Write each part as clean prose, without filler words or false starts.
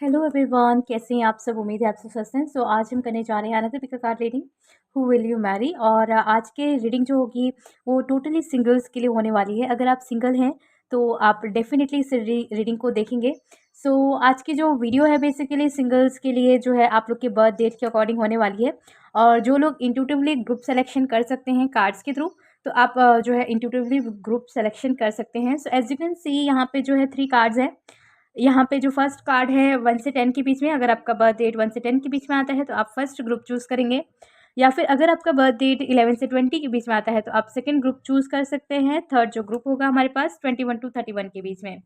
Hello everyone, कैसे हैं आप सब। उम्मीद है आप सब स्वस्थ हैं। सो आज हम करने जा रहे हैं another pick card reading, who will you marry. और आज के रीडिंग जो होगी वो टोटली सिंगल्स के लिए होने वाली है। अगर आप सिंगल हैं तो आप डेफिनेटली इस रीडिंग को देखेंगे। सो आज की जो वीडियो है बेसिकली सिंगल्स के लिए जो है आप लोग के बर्थ डेट के अकॉर्डिंग होने वाली है। और जो लोग इंट्यूटिवली ग्रुप सेलेक्शन कर सकते हैं कार्ड्स के थ्रू, तो आप जो है इंट्यूटिवली ग्रुप सेलेक्शन कर सकते हैं। So as you can see यहाँ पे जो है 3 कार्ड्स हैं। यहाँ पे जो फर्स्ट कार्ड है 1 से 10 के बीच में, अगर आपका बर्थ डेट 1 से 10 के बीच में आता है तो आप फर्स्ट ग्रुप चूज़ करेंगे। या फिर अगर आपका बर्थ डेट 11 से 20 के बीच में आता है तो आप सेकंड ग्रुप चूज़ कर सकते हैं। थर्ड जो ग्रुप होगा हमारे पास 21 टू 31 के बीच में।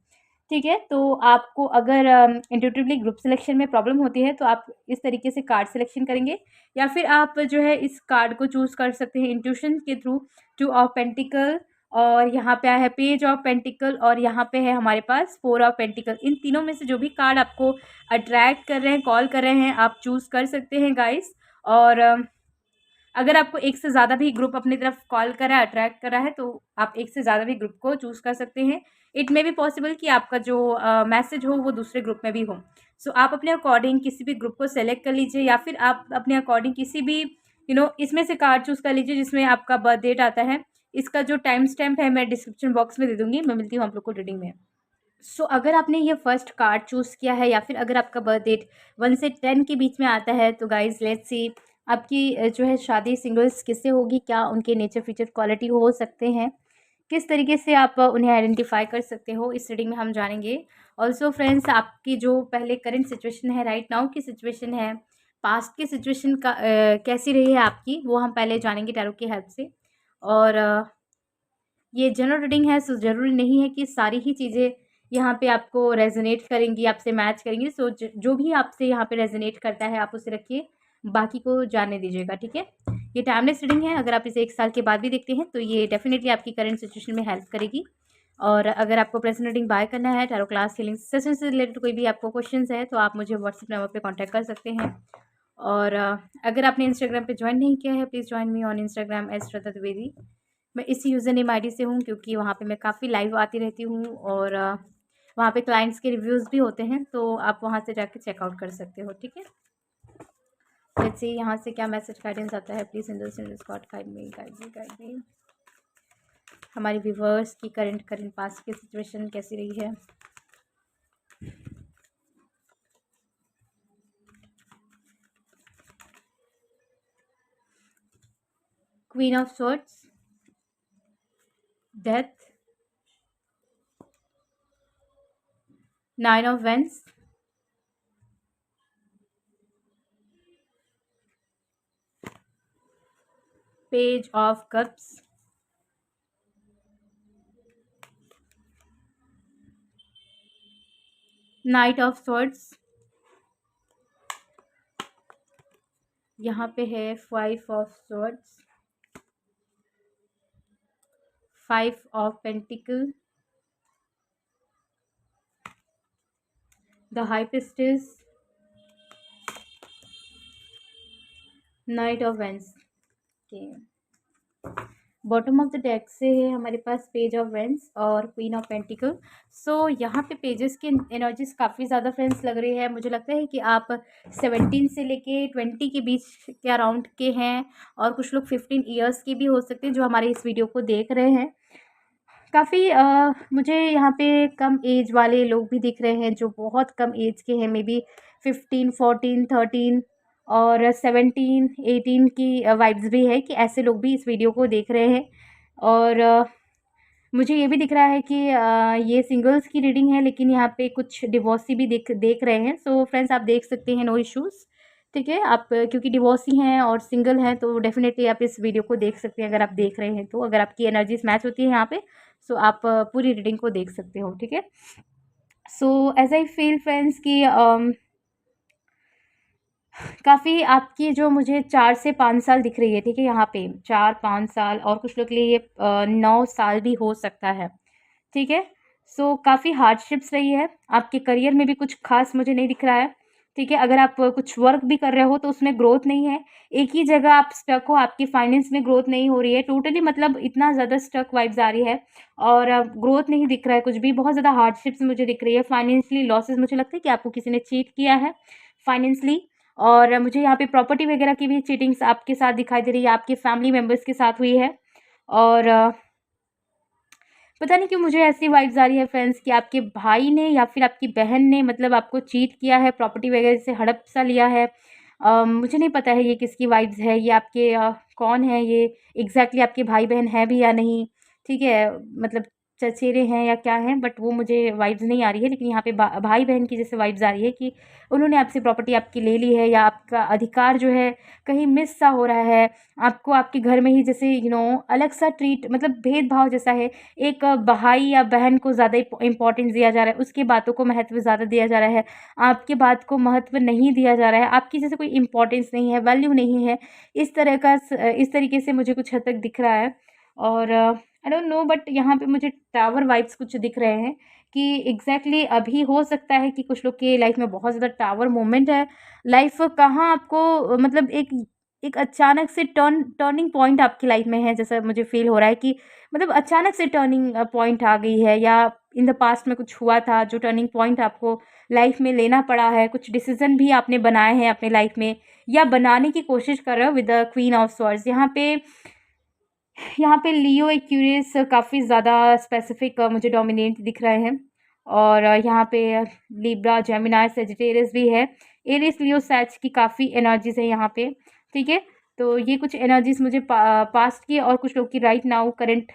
ठीक है, तो आपको अगर इंट्यूटिवली ग्रुप सिलेक्शन में प्रॉब्लम होती है तो आप इस तरीके से कार्ड सिलेक्शन करेंगे। या फिर आप जो है इस कार्ड को चूज़ कर सकते हैं इंट्यूशन के थ्रू। 2 ऑफ पेंटिकल, और यहाँ पे आया है पेज ऑफ पेंटिकल, और यहाँ पे है हमारे पास 4 ऑफ पेंटिकल। इन तीनों में से जो भी कार्ड आपको अट्रैक्ट कर रहे हैं, कॉल कर रहे हैं, आप चूज़ कर सकते हैं गाइस। और अगर आपको एक से ज़्यादा भी ग्रुप अपनी तरफ कॉल कर रहा है, अट्रैक्ट कर रहा है, तो आप एक से ज़्यादा भी ग्रुप को चूज़ कर सकते हैं। इट मे बी पॉसिबल कि आपका जो मैसेज हो वो दूसरे ग्रुप में भी हो। सो आप अपने अकॉर्डिंग किसी भी ग्रुप को सेलेक्ट कर लीजिए, या फिर आप अपने अकॉर्डिंग किसी भी इसमें से कार्ड चूज़ कर लीजिए जिसमें आपका बर्थ डेट आता है। इसका जो टाइम स्टैम्प है मैं डिस्क्रिप्शन बॉक्स में दे दूँगी। मैं मिलती हूँ आप लोग को रीडिंग में। सो अगर आपने ये फर्स्ट कार्ड चूज़ किया है, या फिर अगर आपका बर्थ डेट 1 से 10 के बीच में आता है, तो गाइज़ लेट्स सी आपकी जो है शादी सिंगल्स किससे होगी, क्या उनके नेचर फीचर क्वालिटी हो सकते हैं, किस तरीके से आप उन्हें आइडेंटिफाई कर सकते हो, इस रीडिंग में हम जानेंगे। ऑल्सो फ्रेंड्स, आपकी जो पहले करंट सिचुएशन है, राइट नाउ की सिचुएशन है, पास्ट की सिचुएशन का कैसी रही है आपकी, वो हम पहले जानेंगे टैरो की हेल्प से। और ये जनरल रीडिंग है, सो ज़रूरी नहीं है कि सारी ही चीज़ें यहाँ पे आपको रेजोनेट करेंगी, आपसे मैच करेंगी। सो जो भी आपसे यहाँ पे रेजोनेट करता है आप उसे रखिए, बाकी को जाने दीजिएगा, ठीक है। ये टाइमलेस रीडिंग है। अगर आप इसे 1 साल के बाद भी देखते हैं तो ये डेफिनेटली आपकी करंट सिचुएशन में हेल्प करेगी। और अगर आपको पर्सनल रीडिंग बाय करना है, टैरो क्लास हीलिंग सेशन से रिलेटेड कोई भी आपको क्वेश्चंस है, तो आप मुझे व्हाट्सएप नंबर पे कांटेक्ट कर सकते हैं। और अगर आपने इंस्टाग्राम पे ज्वाइन नहीं किया है, please join me on Instagram as Shraddha Dwivedi. मैं इसी यूज़र नेम आईडी से हूँ, क्योंकि वहाँ पे मैं काफ़ी लाइव आती रहती हूँ। और वहाँ पे क्लाइंट्स के रिव्यूज़ भी होते हैं, तो आप वहाँ से जाके चेकआउट कर सकते हो, ठीक है। लेट्स सी यहाँ से क्या मैसेज गाइडेंस आता है। Please in this God guide me, guide me, guide me. हमारी व्यूवर्स की करंट पास्ट की सिचुएशन कैसी रही है। Queen of swords, death, 9 of wands, page of cups, knight of swords, यहाँ पे है 5 of swords, 5 of pentacle, the high priestess, knight of wands के बॉटम ऑफ द डेक से है हमारे पास पेज ऑफ वेंस और क्वीन ऑफ पेंटिकल। सो यहाँ पे पेजेस की एनर्जीज काफ़ी ज़्यादा फ्रेंड्स लग रही है। मुझे लगता है कि आप 17 से लेके 20 के बीच के अराउंड के हैं, और कुछ लोग 15 ईयर्स के भी हो सकते हैं जो हमारे इस वीडियो को देख रहे हैं। काफ़ी मुझे यहाँ पे कम एज वाले लोग भी दिख रहे हैं, जो बहुत कम एज के हैं, मे बी 15, 14, 13 और 17, 18 की वाइब्स भी है कि ऐसे लोग भी इस वीडियो को देख रहे हैं। और मुझे ये भी दिख रहा है कि ये सिंगल्स की रीडिंग है, लेकिन यहाँ पे कुछ डिवोर्सी भी देख रहे हैं। सो फ्रेंड्स, आप देख सकते हैं, नो इश्यूज़, ठीक है। आप क्योंकि डिवोर्सी हैं और सिंगल हैं, तो डेफिनेटली आप इस वीडियो को देख सकते हैं। अगर आप देख रहे हैं तो, अगर आपकी एनर्जीज मैच होती है यहाँ पे, सो आप पूरी रीडिंग को देख सकते हो, ठीक है। So as I feel friends कि काफ़ी आपकी जो मुझे 4 से 5 साल दिख रही है, ठीक है, यहाँ पे 4-5 साल, और कुछ लोग के लिए ये 9 साल भी हो सकता है, ठीक है। सो काफ़ी हार्डशिप्स रही है। आपके करियर में भी कुछ खास मुझे नहीं दिख रहा है। ठीक है। अगर आप कुछ वर्क भी कर रहे हो तो उसमें ग्रोथ नहीं है, एक ही जगह आप स्टक हो, आपकी फाइनेंस में ग्रोथ नहीं हो रही है, टोटली मतलब इतना ज़्यादा स्टक वाइब्स आ रही है और ग्रोथ नहीं दिख रहा है कुछ भी, बहुत ज़्यादा हार्डशिप्स मुझे दिख रही है, फाइनेंशियली लॉसेस मुझे लगता है कि आपको किसी ने चीट किया है फाइनेंशियली। और मुझे यहाँ पे प्रॉपर्टी वगैरह की भी चीटिंग्स आपके साथ दिखाई दे रही है, आपके फैमिली मेम्बर्स के साथ हुई है। और पता नहीं क्यों मुझे ऐसी वाइब्स आ रही है फ्रेंड्स कि आपके भाई ने या फिर आपकी बहन ने मतलब आपको चीट किया है, प्रॉपर्टी वगैरह से हड़प सा लिया है। मुझे नहीं पता है ये किसकी वाइब्स है, ये आपके कौन है ये एग्जैक्टली, आपके भाई बहन है भी या नहीं, ठीक है, मतलब चचेरे हैं या क्या हैं, बट वो मुझे वाइब्स नहीं आ रही है। लेकिन यहाँ पे भाई बहन की जैसे वाइब्स आ रही है कि उन्होंने आपसे प्रॉपर्टी आपकी ले ली है, या आपका अधिकार जो है कहीं मिस सा हो रहा है, आपको आपके घर में ही जैसे अलग सा ट्रीट, मतलब भेदभाव जैसा है। एक भाई या बहन को ज़्यादा इम्पोर्टेंस दिया जा रहा है, उसकी बातों को महत्व ज़्यादा दिया जा रहा है, आपकी बात को महत्व नहीं दिया जा रहा है, आपकी जैसे कोई इम्पोर्टेंस नहीं है, वैल्यू नहीं है। इस तरीके से मुझे कुछ हद तक दिख रहा है। और आई डोंट नो, बट यहाँ पे मुझे टावर वाइब्स कुछ दिख रहे हैं कि एग्जैक्टली अभी हो सकता है कि कुछ लोग की लाइफ में बहुत ज़्यादा टावर मोमेंट है। लाइफ कहाँ आपको मतलब एक एक अचानक से टर्निंग पॉइंट आपकी लाइफ में है, जैसा मुझे फ़ील हो रहा है कि मतलब अचानक से टर्निंग पॉइंट आ गई है, या इन द पास्ट में कुछ हुआ था जो टर्निंग पॉइंट आपको लाइफ में लेना पड़ा है, कुछ डिसीजन भी आपने बनाए हैं अपने लाइफ में या बनाने की कोशिश कर रहे हो with the queen of swords. यहाँ पे लियो एक्यूरियस काफ़ी ज़्यादा स्पेसिफिक मुझे डोमिनेंट दिख रहे हैं। और यहाँ पे लिब्रा, जेमिनाई, सेजिटेरियस भी है। एरिस, लियो, सैज की काफ़ी एनर्जीज है यहाँ पे, ठीक है। तो ये कुछ एनर्जीज मुझे पास्ट की और कुछ लोग की राइट नाउ करंट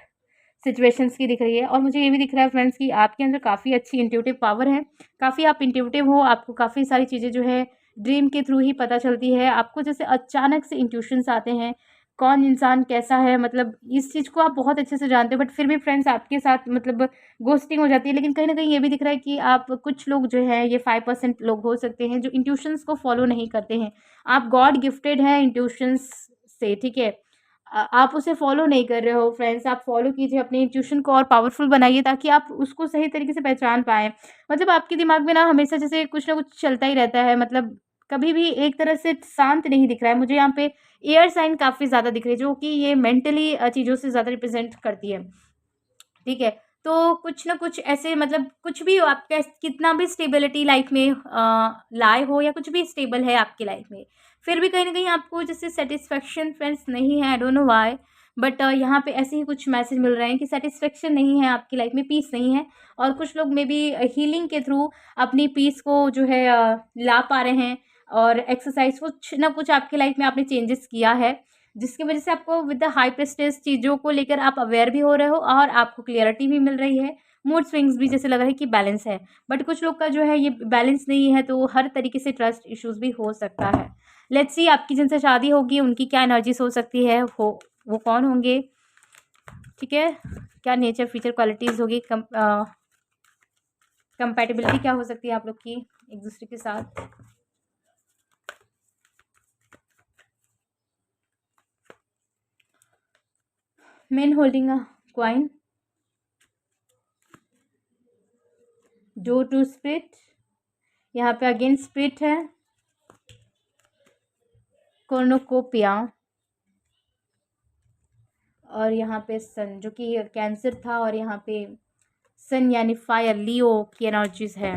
सिचुएशंस की दिख रही है। और मुझे ये भी दिख रहा है फ्रेंड्स कि आपके अंदर काफ़ी अच्छी इंट्यूटिव पावर है, काफ़ी आप इंट्यूटिव हो, आपको काफ़ी सारी चीज़ें जो है ड्रीम के थ्रू ही पता चलती है, आपको जैसे अचानक से इंट्यूशंस आते हैं, कौन इंसान कैसा है, मतलब इस चीज़ को आप बहुत अच्छे से जानते हो। बट फिर भी फ्रेंड्स आपके साथ मतलब घोस्टिंग हो जाती है। लेकिन कहीं न कहीं ये भी दिख रहा है कि आप कुछ लोग जो हैं, ये 5% लोग हो सकते हैं जो इंट्यूशंस को फॉलो नहीं करते हैं। आप गॉड गिफ्टेड हैं इंट्यूशंस से, ठीक है। आप उसे फॉलो नहीं कर रहे हो फ्रेंड्स, आप फॉलो कीजिए अपने इंट्यूशन को और पावरफुल बनाइए ताकि आप उसको सही तरीके से पहचान पाएँ। मतलब आपके दिमाग में ना हमेशा जैसे कुछ ना कुछ चलता ही रहता है, मतलब कभी भी एक तरह से शांत नहीं दिख रहा है। मुझे यहाँ पे एयर साइन काफ़ी ज़्यादा दिख रही है, जो कि ये मेंटली चीज़ों से ज़्यादा रिप्रेज़ेंट करती है, ठीक है। तो कुछ ना कुछ ऐसे मतलब कुछ भी हो आपका, कितना भी स्टेबिलिटी लाइफ में लाए हो या कुछ भी स्टेबल है आपकी लाइफ में, फिर भी कहीं न कहीं आपको जैसे सैटिस्फैक्शन फ्रेंड्स नहीं है, I don't know why, but यहाँ पे ऐसे ही कुछ मैसेज मिल रहे हैं कि सैटिस्फैक्शन नहीं है आपकी लाइफ में, पीस नहीं है। और कुछ लोग मे बी हीलिंग के थ्रू अपनी पीस को जो है ला पा रहे हैं, और एक्सरसाइज कुछ ना कुछ आपकी लाइफ में आपने चेंजेस किया है, जिसकी वजह से आपको विद द हाई प्रेस्टीज चीज़ों को लेकर आप अवेयर भी हो रहे हो और आपको क्लियरिटी भी मिल रही है। मूड स्विंग्स भी जैसे लग रहा है कि बैलेंस है। बट कुछ लोग का जो है ये बैलेंस नहीं है, तो हर तरीके से ट्रस्ट इश्यूज़ भी हो सकता है। लेट्स सी आपकी जिनसे शादी होगी उनकी क्या एनर्जीज़ हो सकती है, वो कौन होंगे, ठीक है? क्या नेचर, फीचर, क्वालिटीज़ होगी, कंपैटिबिलिटी क्या हो सकती है आप लोग की एक-दूसरे के साथ? Man holding a coin, door to spirit, यहाँ पे अगेन स्पिरिट है, कॉर्नुकोपिया, और यहाँ पे सन जो कि कैंसर था, और यहाँ पे सन यानी फायर, लियो की एनर्जीज है।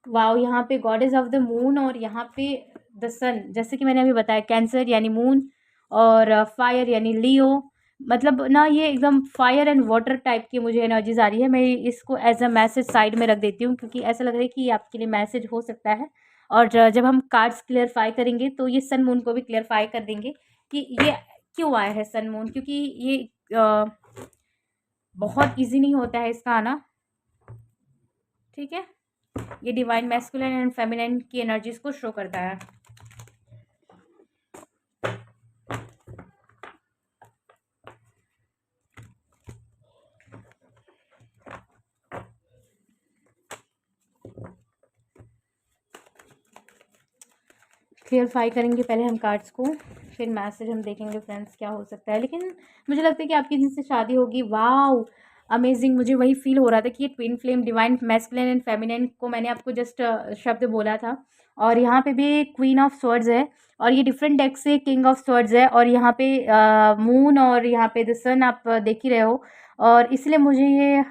वाओ, यहाँ पे गॉडेस ऑफ द मून, और यहाँ पे द सन, जैसे कि मैंने अभी बताया कैंसर यानी मून, और फायर यानी लियो। मतलब ना ये एकदम फायर एंड वाटर टाइप की मुझे एनर्जीज आ रही है। मैं इसको एज अ मैसेज साइड में रख देती हूँ, क्योंकि ऐसा लग रहा है कि ये आपके लिए मैसेज हो सकता है। और जब हम कार्ड्स क्लियरफाई करेंगे तो ये सन मून को भी क्लियरफाई कर देंगे कि ये क्यों आया है सन मून, क्योंकि ये बहुत ईजी नहीं होता है इसका आना, ठीक है। ये डिवाइन मैस्कुलिन एंड फेमिनिन की एनर्जीज को शो करता है। क्लियरफाई करेंगे पहले हम कार्ड्स को, फिर मैसेज हम देखेंगे फ्रेंड्स क्या हो सकता है। लेकिन मुझे लगता है कि आपकी जिनसे शादी होगी, वाओ, अमेजिंग, मुझे वही फ़ील हो रहा था कि ये twin flame divine masculine and feminine को मैंने आपको जस्ट शब्द बोला था। और यहाँ पे भी क्वीन ऑफ स्वॉर्ड्स है और ये डिफरेंट डेक से किंग ऑफ स्वॉर्ड्स है और यहाँ पे मून और यहाँ पे द सन आप देख ही रहे हो। और इसलिए मुझे ये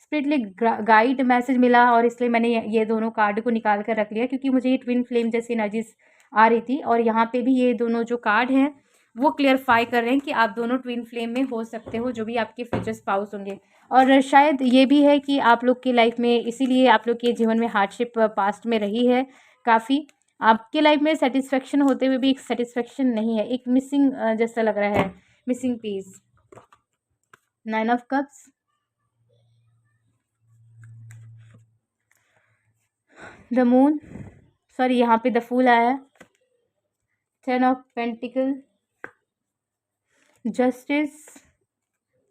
स्पिरिटली गाइड मैसेज मिला और इसलिए मैंने ये दोनों कार्ड को निकाल कर रख लिया, क्योंकि मुझे ये ट्विन फ्लेम जैसी एनर्जीज आ रही थी। और यहाँ पे भी ये दोनों जो कार्ड हैं वो क्लियरफाई कर रहे हैं कि आप दोनों ट्विन फ्लेम में हो सकते हो, जो भी आपके फ्यूचर स्पाउस होंगे। और शायद ये भी है कि आप लोग की लाइफ में इसीलिए आप लोग के जीवन में हार्डशिप पास्ट में रही है काफ़ी। आपके लाइफ में सेटिस्फेक्शन होते हुए भी एक सेटिस्फेक्शन नहीं है, एक मिसिंग जैसा लग रहा है, missing piece. 9 of cups, the moon, sorry यहाँ पे द फूल आया है, 10 of pentacle, justice,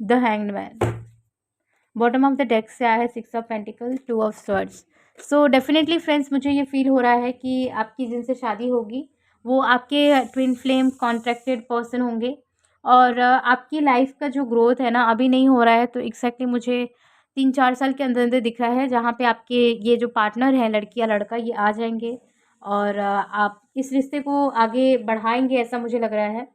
the hanged man. Bottom of the deck से आया है 6 of pentacle, 2 of swords. So definitely friends, मुझे ये फील हो रहा है कि आपकी जिनसे शादी होगी वो आपके ट्विन फ्लेम कॉन्ट्रैक्टेड पर्सन होंगे। और आपकी लाइफ का जो ग्रोथ है ना अभी नहीं हो रहा है, तो एग्जैक्टली मुझे 3-4 साल के अंदर अंदर दिख रहा है जहाँ पे आपके ये जो पार्टनर है, लड़की या लड़का, ये आ जाएंगे और आप इस रिश्ते को आगे बढ़ाएंगे, ऐसा मुझे लग रहा है।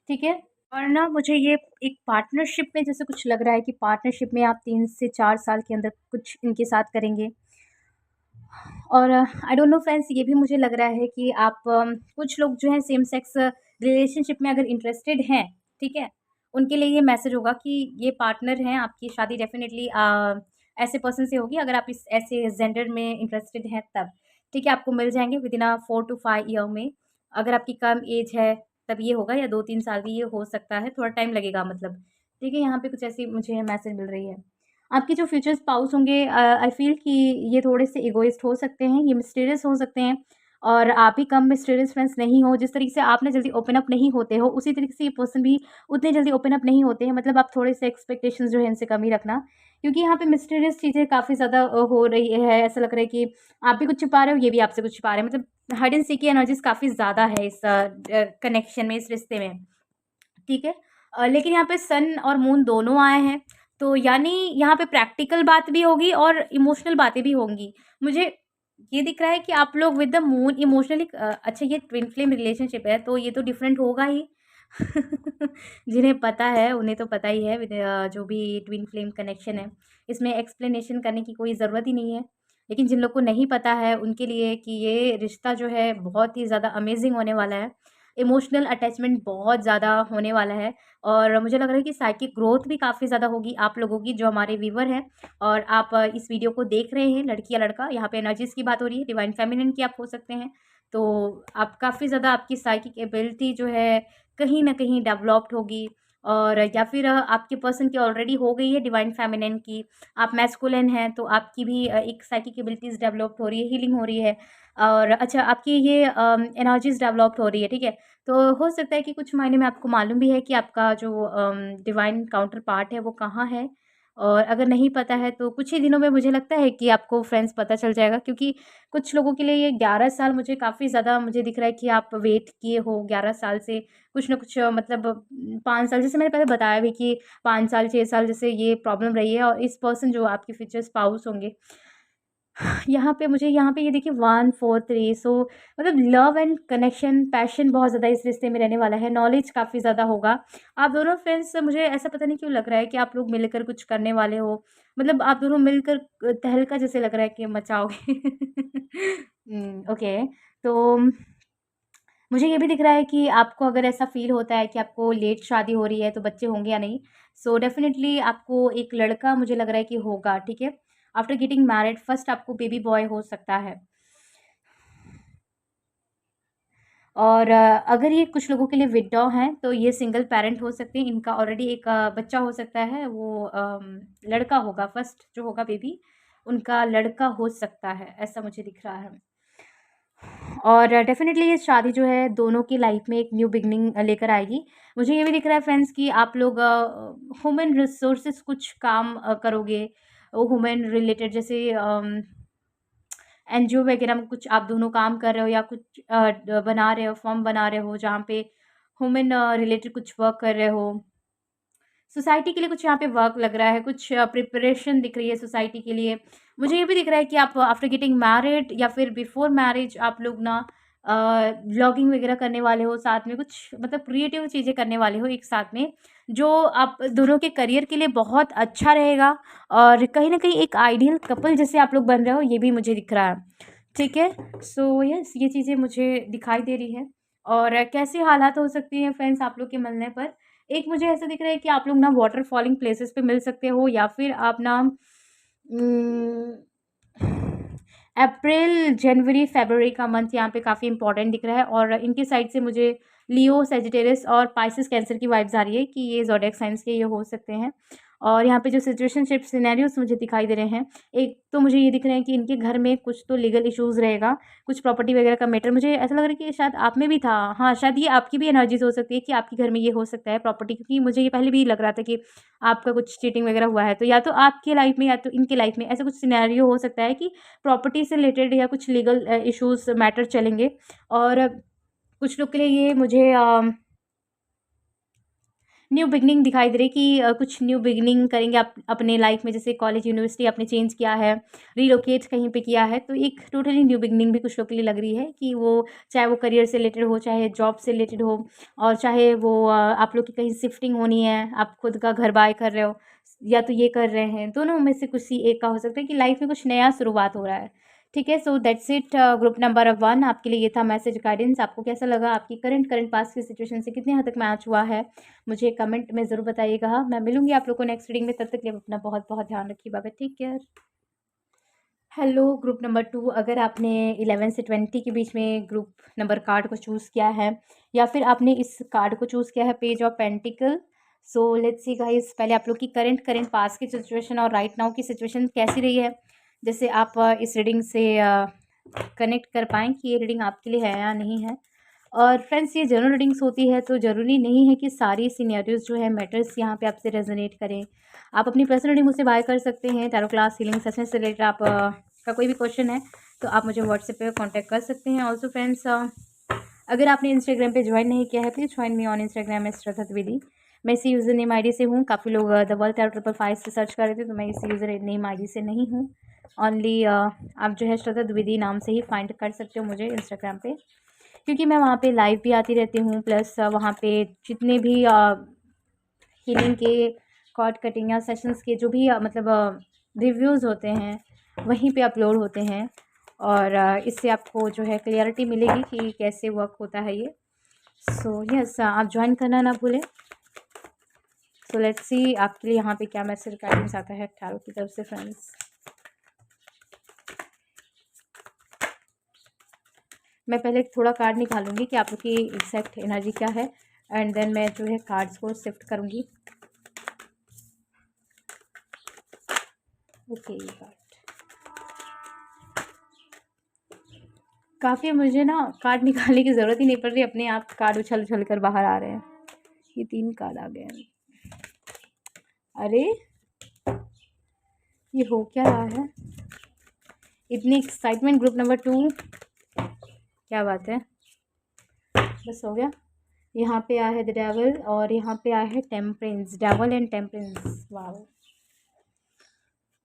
ठीक है। और ना मुझे ये एक पार्टनरशिप में जैसे कुछ लग रहा है कि पार्टनरशिप में आप 3 से 4 साल के अंदर कुछ इनके साथ करेंगे। और आई डोंट नो फ्रेंड्स, ये भी मुझे लग रहा है कि आप कुछ लोग जो हैं सेम सेक्स रिलेशनशिप में अगर इंटरेस्टेड हैं, ठीक है, उनके लिए ये मैसेज होगा कि ये पार्टनर हैं, आपकी शादी डेफिनेटली ऐसे पर्सन से होगी अगर आप इस ऐसे जेंडर में इंटरेस्टेड हैं तब। ठीक है, आपको मिल जाएंगे विद इन 4 to 5 ईयर में। अगर आपकी कम एज है तब ये होगा, या 2-3 साल भी ये हो सकता है, थोड़ा टाइम लगेगा मतलब। ठीक है, यहाँ पे कुछ ऐसी मुझे मैसेज मिल रही है। आपके जो फ्यूचर स्पाउस होंगे, आई फ़ील कि ये थोड़े से इगोइस्ट हो सकते हैं, ये मिस्टीरियस हो सकते हैं और आप ही कम मिस्टीरियस फ्रेंड्स नहीं हो। जिस तरीके से आप ना जल्दी ओपन अप नहीं होते हो, उसी तरीके से ये पर्सन भी उतने जल्दी ओपन अप नहीं होते हैं। मतलब आप थोड़े से एक्सपेक्टेशंस जो है इनसे कम ही रखना, क्योंकि यहाँ पे मिस्टीरियस चीज़ें काफ़ी ज़्यादा हो रही है। ऐसा लग रहा है कि आप भी कुछ छुपा रहे हो, ये भी आपसे कुछ छुपा रहे हैं। मतलब हाइड एंड सीक की एनर्जीज़ काफ़ी ज़्यादा है इस कनेक्शन में, इस रिश्ते में। ठीक है। लेकिन यहाँ पे सन और मून दोनों आए हैं, तो यानी यहाँ पे प्रैक्टिकल बात भी होगी और इमोशनल बातें भी होंगी। मुझे ये दिख रहा है कि आप लोग विद द मून इमोशनली अच्छा, ये ट्विन फ्लेम रिलेशनशिप है तो ये तो डिफरेंट होगा ही। जिन्हें पता है उन्हें तो पता ही है, विद जो भी ट्विन फ्लेम कनेक्शन है, इसमें एक्सप्लेनेशन करने की कोई ज़रूरत ही नहीं है। लेकिन जिन लोग को नहीं पता है उनके लिए कि ये रिश्ता जो है बहुत ही ज़्यादा अमेजिंग होने वाला है। इमोशनल अटैचमेंट बहुत ज़्यादा होने वाला है और मुझे लग रहा है कि साइकिक ग्रोथ भी काफ़ी ज़्यादा होगी आप लोगों की, जो हमारे व्यूवर हैं और आप इस वीडियो को देख रहे हैं, लड़की या लड़का। यहाँ पे एनर्जीज़ की बात हो रही है, डिवाइन फेमिनिन की आप हो सकते हैं। तो आप काफ़ी ज़्यादा आपकी साइकिक एबिलिटी जो है कहीं न कहीं डेवलप्ड होगी। और या फिर आपके पर्सन की ऑलरेडी हो गई है डिवाइन फेमिनिन की, आप मैस्कुलिन हैं तो आपकी भी एक साइकिक एबिलिटीज़ डेवलप्ड हो रही है, हीलिंग हो रही है। और अच्छा, आपकी ये एनर्जीज़ डेवलप्ड हो रही है, ठीक है? तो हो सकता है कि कुछ मायने में आपको मालूम भी है कि आपका जो डिवाइन काउंटर पार्ट है वो कहाँ है। और अगर नहीं पता है तो कुछ ही दिनों में मुझे लगता है कि आपको फ्रेंड्स पता चल जाएगा, क्योंकि कुछ लोगों के लिए ये 11 साल मुझे काफ़ी ज़्यादा मुझे दिख रहा है कि आप वेट किए हो 11 साल से कुछ ना कुछ मतलब 5 साल, जैसे मैंने पहले बताया भी कि 5 साल 6 साल जैसे ये प्रॉब्लम रही है। और इस पर्सन जो आपके फ्यूचर स्पाउस होंगे, यहाँ पे मुझे यहाँ पे ये देखिए 1 4 3, सो मतलब लव एंड कनेक्शन, पैशन बहुत ज़्यादा इस रिश्ते में रहने वाला है, नॉलेज काफ़ी ज़्यादा होगा। आप दोनों फ्रेंड्स, मुझे ऐसा पता नहीं क्यों लग रहा है कि आप लोग मिलकर कुछ करने वाले हो। मतलब आप दोनों मिलकर तहलका जैसे लग रहा है कि मचाओगे। ओके। तो मुझे ये भी दिख रहा है कि आपको अगर ऐसा फ़ील होता है कि आपको लेट शादी हो रही है तो बच्चे होंगे या नहीं, सो डेफ़िनेटली आपको एक लड़का मुझे लग रहा है कि होगा, ठीक है? आफ्टर गेटिंग मैरिड फर्स्ट आपको बेबी बॉय हो सकता है। और अगर ये कुछ लोगों के लिए विडो हैं तो ये सिंगल पेरेंट हो सकते हैं, इनका ऑलरेडी एक बच्चा हो सकता है, वो लड़का होगा, फर्स्ट जो होगा बेबी उनका लड़का हो सकता है, ऐसा मुझे दिख रहा है। और डेफ़िनेटली ये शादी जो है दोनों की लाइफ में एक न्यू बिगिनिंग लेकर आएगी। मुझे ये भी दिख रहा है फ्रेंड्स कि आप लोग ह्यूमन रिसोर्सेज़ कुछ काम करोगे, ह्यूमन रिलेटेड, जैसे एनजीओ वगैरह में कुछ आप दोनों काम कर रहे हो या कुछ बना रहे हो, फॉर्म बना रहे हो जहाँ पे ह्यूमन रिलेटेड कुछ वर्क कर रहे हो। सोसाइटी के लिए कुछ यहाँ पे वर्क लग रहा है, कुछ प्रिपरेशन दिख रही है सोसाइटी के लिए। मुझे ये भी दिख रहा है कि आप आफ्टर गेटिंग मैरिड या फिर बिफोर मैरिज आप लोग ना व्लॉगिंग वगैरह करने वाले हो, साथ में कुछ मतलब क्रिएटिव चीज़ें करने वाले हो एक साथ में, जो आप दोनों के करियर के लिए बहुत अच्छा रहेगा। और कहीं न कहीं एक आइडियल कपल जैसे आप लोग बन रहे हो, ये भी मुझे दिख रहा है। ठीक है? सो यस, ये चीज़ें मुझे दिखाई दे रही हैं। और कैसे हालात हो सकती हैं फ्रेंड्स आप लोग के मिलने पर? एक मुझे ऐसा दिख रहा है कि आप लोग ना वाटर फॉलिंग प्लेसेस पे मिल सकते हो, या फिर आप ना अप्रैल, जनवरी, फ़रवरी का मंथ यहाँ पे काफ़ी इंपॉर्टेंट दिख रहा है। और इनकी साइड से मुझे लियो, सजिटेरियस और पाइसेस, कैंसर की वाइब्स आ रही है कि ये ज़ोडिएक साइन्स के ये हो सकते हैं। और यहाँ पे जो सिचुएशनशिप सिनेरियोज़ मुझे दिखाई दे रहे हैं, एक तो मुझे ये दिख रहे हैं कि इनके घर में कुछ तो लीगल इश्यूज़ रहेगा, कुछ प्रॉपर्टी वगैरह का मैटर मुझे ऐसा लग रहा है कि शायद आप में भी था। हाँ, शायद ये आपकी भी एनर्जीज़ हो सकती है कि आपके घर में ये हो सकता है प्रॉपर्टी, क्योंकि मुझे ये पहले भी लग रहा था कि आपका कुछ चीटिंग वगैरह हुआ है। तो या तो आपकी लाइफ़ में या तो इनकी लाइफ़ में ऐसा कुछ सिनेरियो हो सकता है कि प्रॉपर्टी से रिलेटेड या कुछ लीगल इश्यूज़ मैटर चलेंगे। और कुछ लोग के लिए ये मुझे न्यू बिगिनिंग दिखाई दे रही है कि कुछ न्यू बिगिनिंग करेंगे आप अपने लाइफ में, जैसे कॉलेज यूनिवर्सिटी आपने चेंज किया है, रीलोकेट कहीं पे किया है, तो एक टोटली न्यू बिगिनिंग भी कुछ लोग के लिए लग रही है कि वो चाहे वो करियर से रिलेटेड हो, चाहे जॉब से रिलेटेड हो, और चाहे वो आप लोग की कहीं शिफ्टिंग होनी है, आप खुद का घर बाय कर रहे हो, या तो ये कर रहे हैं, दोनों में से किसी एक का हो सकता है कि लाइफ में कुछ नया शुरुआत हो रहा है। ठीक है, so that's it. Group number 1 आपके लिए ये था मैसेज गाइडेंस। आपको कैसा लगा? आपकी करंट पास्ट की सिचुएशन से कितने हद तक मैच हुआ है, मुझे कमेंट में ज़रूर बताइएगा। मैं मिलूँगी आप लोग को नेक्स्ट रीडिंग में, तब तक के लिए अपना बहुत-बहुत ध्यान रखिए। Bye bye, take care. Hello group number 2, अगर आपने 11 से 20 के बीच में ग्रुप नंबर कार्ड को चूज़ किया है, या फिर आपने इस कार्ड को चूज़ किया है, page of pentacle. So let's see guys, पहले आप लोग की करंट पास्ट की सिचुएशन और राइट नाउ की सिचुएशन कैसी रही है, जैसे आप इस रीडिंग से कनेक्ट कर पाएँ कि ये रीडिंग आपके लिए है या नहीं है। और फ्रेंड्स, ये जनरल रीडिंग्स होती है, तो ज़रूरी नहीं है कि सारी सिनेरियोज़ जो है मैटर्स यहाँ पे आपसे रेजोनेट करें। आप अपनी पर्सनल रीडिंग मुझसे बाय कर सकते हैं। टैरो क्लास, हीलिंग सेशन से रिलेटेड आप का कोई भी क्वेश्चन है तो आप मुझे व्हाट्सएप पे कांटेक्ट कर सकते हैं। ऑल्सो फ्रेंड्स, अगर आपने इंस्टाग्राम पे ज्वाइन नहीं किया है, please join me on Instagram as Shraddha Dwivedi. मैं इसी यूज़र नेम आईडी से हूँ। काफ़ी लोग द वर्ल्ड टैरो 555 से सर्च कर रहे थे, तो मैं इसी यूज़र नेम आईडी से नहीं हूँ। ओनली आप जो है श्रद्धा द्विवेदी नाम से ही फाइंड कर सकते हो मुझे इंस्टाग्राम पे, क्योंकि मैं वहाँ पे लाइव भी आती रहती हूँ। प्लस वहाँ पे जितने भी हीलिंग के कॉर्ड कटिंग या सेशंस के जो भी मतलब रिव्यूज़ होते हैं, वहीं पे अपलोड होते हैं। और इससे आपको जो है क्लियरिटी मिलेगी कि कैसे वर्क होता है ये। सो यस, आप ज्वाइन करना ना भूलें। सो लेट्स सी आपके लिए यहाँ पे क्या मैसेज गाइडेंस आता है टैरो की तरफ से फ्रेंड्स। मैं पहले थोड़ा कार्ड निकालूंगी कि आप लोग की एग्जैक्ट एनर्जी क्या है, एंड देन मैं जो है कार्ड्स को शिफ्ट करूंगी। ओके, ये कार्ड काफ़ी, मुझे ना कार्ड निकालने की ज़रूरत ही नहीं पड़ रही, अपने आप कार्ड उछल उछल कर बाहर आ रहे हैं। ये 3 कार्ड आ गए हैं। अरे, ये हो क्या रहा है? इतनी एक्साइटमेंट ग्रुप नंबर 2, क्या बात है? बस हो गया। यहाँ पे आया है द डेविल, और यहाँ पे आया है temperance, devil and temperance. Wow.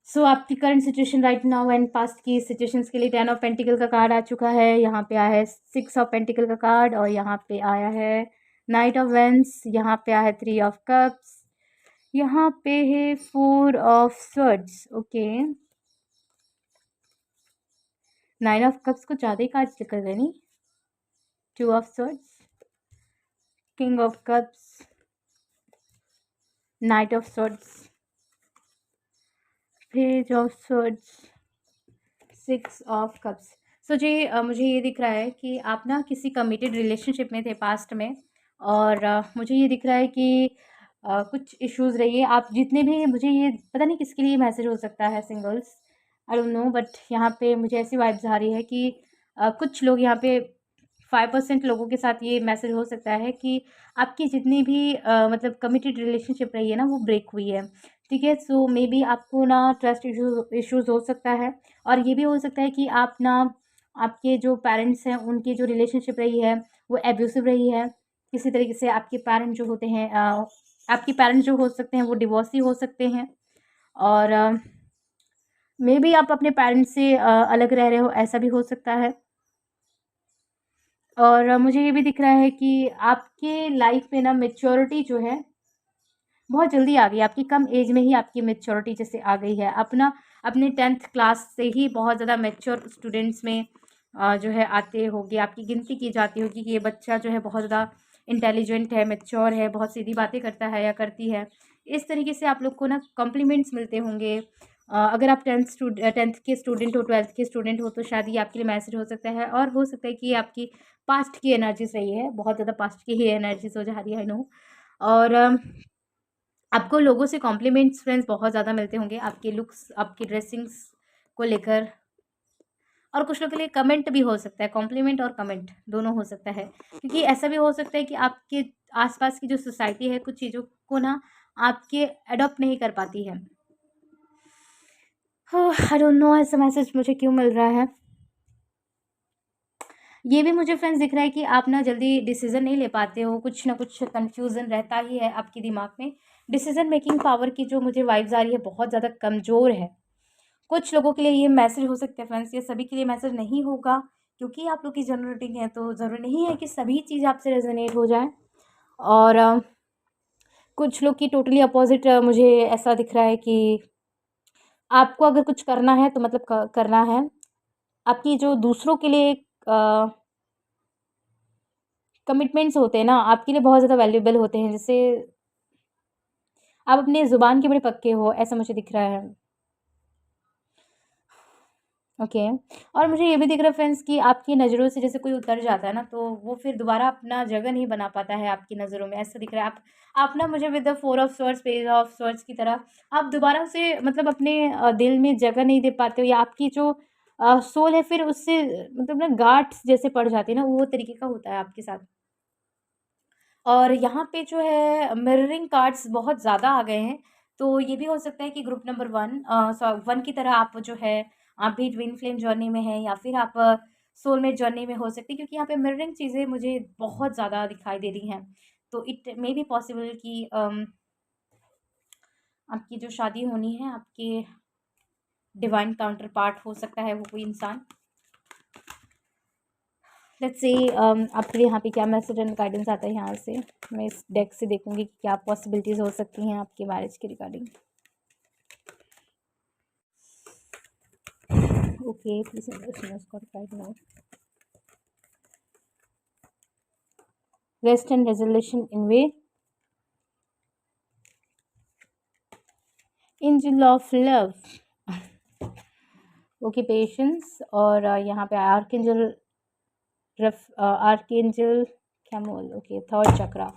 So आपकी current situation right now and past की सिचुएशंस के लिए 10 ऑफ पेंटिकल का कार्ड आ चुका है। यहाँ पे आया है 6 ऑफ पेंटिकल का कार्ड, और यहाँ पे आया है नाइट ऑफ वेंस, यहाँ पे आया है 3 ऑफ कप्स, यहाँ पे है 4 of swords. Okay, 9 of cups को ज़्यादा ही कार्ड्स निकल गए नहीं। 2 of swords, king of cups, knight of swords, page of swords, 6 of cups. So जी, मुझे ये दिख रहा है कि आप ना किसी कमिटेड रिलेशनशिप में थे पास्ट में, और मुझे ये दिख रहा है कि कुछ इश्यूज़ रही है। आप जितने भी, मुझे ये पता नहीं किसके लिए मैसेज हो सकता है, singles, I don't know, but यहाँ पे मुझे ऐसी वाइब्स आ रही है कि कुछ लोग यहाँ पे 5% लोगों के साथ ये मैसेज हो सकता है कि आपकी जितनी भी मतलब कमिटेड रिलेशनशिप रही है ना, वो ब्रेक हुई है। ठीक है, सो मे बी आपको ना ट्रस्ट इश्यूज़ हो सकता है, और ये भी हो सकता है कि आप ना, आपके जो पेरेंट्स हैं उनकी जो रिलेशनशिप रही है वो एब्यूसिव रही है। किसी तरीके से आपके पेरेंट जो होते हैं आपके पेरेंट्स जो हो सकते हैं वो डिवोर्सी हो सकते हैं, और मे बी आप अपने पेरेंट्स से अलग रह रहे हो, ऐसा भी हो सकता है। और मुझे ये भी दिख रहा है कि आपके लाइफ में ना मैच्योरिटी जो है बहुत जल्दी आ गई, आपकी कम एज में ही आपकी मैच्योरिटी जैसे आ गई है। अपने 10th क्लास से ही बहुत ज़्यादा मैच्योर स्टूडेंट्स में जो है आते होगे, आपकी गिनती की जाती होगी कि ये बच्चा जो है बहुत ज़्यादा इंटेलिजेंट है, मैच्योर है, बहुत सीधी बातें करता है या करती है। इस तरीके से आप लोग को ना कॉम्प्लीमेंट्स मिलते होंगे। अगर आप 10th के स्टूडेंट हो, 12th के स्टूडेंट हो, तो शायद ये आपके लिए मैसेज हो सकता है, और हो सकता है कि ये आपकी पास्ट की एनर्जीज रही है, बहुत ज़्यादा पास्ट की ही एनर्जीज हो जा रही है, आई नो। और आपको लोगों से कॉम्प्लीमेंट्स फ्रेंड्स बहुत ज़्यादा मिलते होंगे, आपके लुक्स, आपकी ड्रेसिंग्स को लेकर। और कुछ लोग के लिए कमेंट भी हो सकता है, कॉम्प्लीमेंट और कमेंट दोनों हो सकता है, क्योंकि ऐसा भी हो सकता है कि आपके आसपास की जो सोसाइटी है कुछ चीज़ों को ना आपके अडॉप्ट नहीं कर पाती है। आई डोंट नो ऐसा मैसेज मुझे क्यों मिल रहा है। ये भी मुझे फ्रेंड्स दिख रहा है कि आप ना जल्दी डिसीजन नहीं ले पाते हो, कुछ ना कुछ कन्फ्यूज़न रहता ही है आपके दिमाग में। डिसीजन मेकिंग पावर की जो मुझे वाइब्स आ रही है बहुत ज़्यादा कमज़ोर है। कुछ लोगों के लिए ये मैसेज हो सकता है फ्रेंड्स, ये सभी के लिए मैसेज नहीं होगा, क्योंकि आप लोग की जनरेटिंग है तो ज़रूरी नहीं है कि सभी चीज़ आपसे रेजोनेट हो जाए। और कुछ लोग की टोटली अपोजिट मुझे ऐसा दिख रहा है कि आपको अगर कुछ करना है तो मतलब करना है। आपकी जो दूसरों के लिए कमिटमेंट्स होते हैं ना, आपके लिए बहुत ज़्यादा वैल्यूएबल होते हैं। जैसे आप अपने ज़ुबान के बड़े पक्के हो, ऐसा मुझे दिख रहा है। ओके। और मुझे ये भी दिख रहा है फ्रेंड्स कि आपकी नज़रों से जैसे कोई उतर जाता है ना, तो वो फिर दोबारा अपना जगह नहीं बना पाता है आपकी नज़रों में, ऐसा दिख रहा है। आप ना मुझे with the 4 of swords, page of swords की तरह आप दोबारा से मतलब अपने दिल में जगह नहीं दे पाते हो, या आपकी जो सोल है फिर उससे मतलब ना गांठ जैसे पड़ जाती है ना, वो तरीके का होता है आपके साथ। और यहाँ पे जो है मिररिंग कार्ड्स बहुत ज़्यादा आ गए हैं, तो ये भी हो सकता है कि ग्रुप नंबर 1 की तरह आप जो है, आप भी ट्विन फ्लेम जर्नी में हैं, या फिर आप सोलमेट जर्नी में हो सकती है, क्योंकि यहाँ पे मिररिंग चीज़ें मुझे बहुत ज़्यादा दिखाई दे रही हैं। तो इट मे बी पॉसिबल कि आपकी जो शादी होनी है, आपके डिवाइन काउंटर पार्ट हो सकता है वो कोई इंसान। लेट्स सी आपके लिए यहाँ पे क्या मैसेज एंड गाइडेंस आता है यहाँ से। मैं इस डेक से देखूंगी कि क्या पॉसिबिलिटीज़ हो सकती हैं आपके मैरिज के regarding. Okay, please rest and resolution in way, angel of love, okay patience, और यहाँ पे आर्कएंजल कैमोल, ओके थर्ड चक्रा।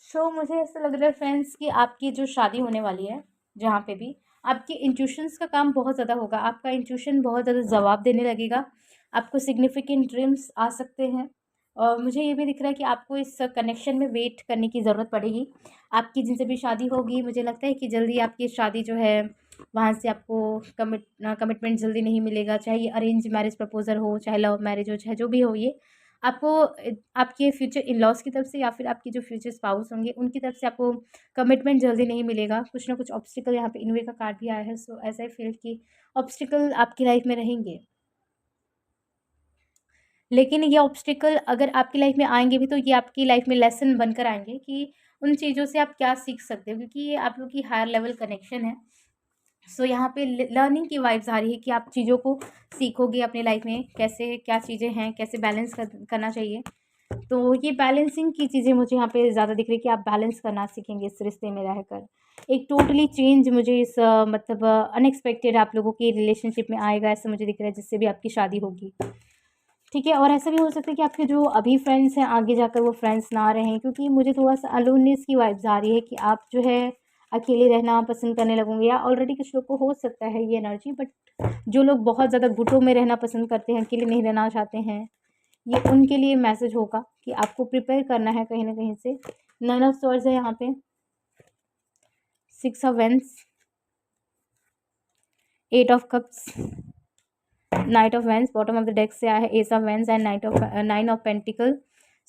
सो मुझे ऐसा लग रहा है फ्रेंड्स कि आपकी जो शादी होने वाली है, जहाँ पे भी आपके इंट्यूशंस का काम बहुत ज़्यादा होगा, आपका इंट्यूशन बहुत ज़्यादा जवाब देने लगेगा, आपको सिग्निफिकेंट ड्रीम्स आ सकते हैं। और मुझे ये भी दिख रहा है कि आपको इस कनेक्शन में वेट करने की ज़रूरत पड़ेगी। आपकी जिनसे भी शादी होगी, मुझे लगता है कि जल्दी आपकी शादी जो है वहाँ से आपको कमिटमेंट जल्दी नहीं मिलेगा, चाहे ये अरेंज मैरिज प्रपोजल हो, चाहे लव मैरिज हो, चाहे जो भी हो, ये आपको आपके फ्यूचर इन लॉज की तरफ से या फिर आपकी जो फ्यूचर स्पाउस होंगे उनकी तरफ से आपको कमिटमेंट जल्दी नहीं मिलेगा। कुछ ना कुछ ऑब्स्टिकल, यहाँ पे इनवे का कार्ड भी आया है, सो ऐसा ही फील कि ऑब्स्टिकल आपकी लाइफ में रहेंगे। लेकिन ये ऑब्स्टिकल अगर आपकी लाइफ में आएंगे भी, तो ये आपकी लाइफ में लेसन बनकर आएंगे कि उन चीज़ों से आप क्या सीख सकते हो, क्योंकि ये आप लोग की हायर लेवल कनेक्शन है। सो यहाँ पे लर्निंग की वाइब्स आ रही है कि आप चीज़ों को सीखोगे अपनी लाइफ में, कैसे क्या चीज़ें हैं, कैसे बैलेंस करना चाहिए। तो ये बैलेंसिंग की चीज़ें मुझे यहाँ पे ज़्यादा दिख रही है कि आप बैलेंस करना सीखेंगे इस रिश्ते में रहकर। एक टोटली चेंज मुझे इस मतलब अनएक्सपेक्टेड आप लोगों की रिलेशनशिप में आएगा, ऐसा मुझे दिख रहा है, जिससे भी आपकी शादी होगी। ठीक है, और ऐसा भी हो सकता है कि आपके जो अभी फ्रेंड्स हैं आगे जाकर वो फ्रेंड्स ना रहें, क्योंकि मुझे थोड़ा-सा अलोननेस की वाइब्स आ रही है कि आप जो है अकेले रहना पसंद करने लगोगे, या ऑलरेडी कुछ लोग को हो सकता है ये एनर्जी, बट जो लोग बहुत ज़्यादा गुटों में रहना पसंद करते हैं, अकेले नहीं रहना चाहते हैं, ये उनके लिए मैसेज होगा कि आपको प्रिपेयर करना है कहीं न कहीं से। 9 ऑफ स्वॉर्ड्स है यहाँ पे, 6 of wands, 8 of cups, knight of wands, bottom of the deck से आया है ace of wands and 9 of pentacle.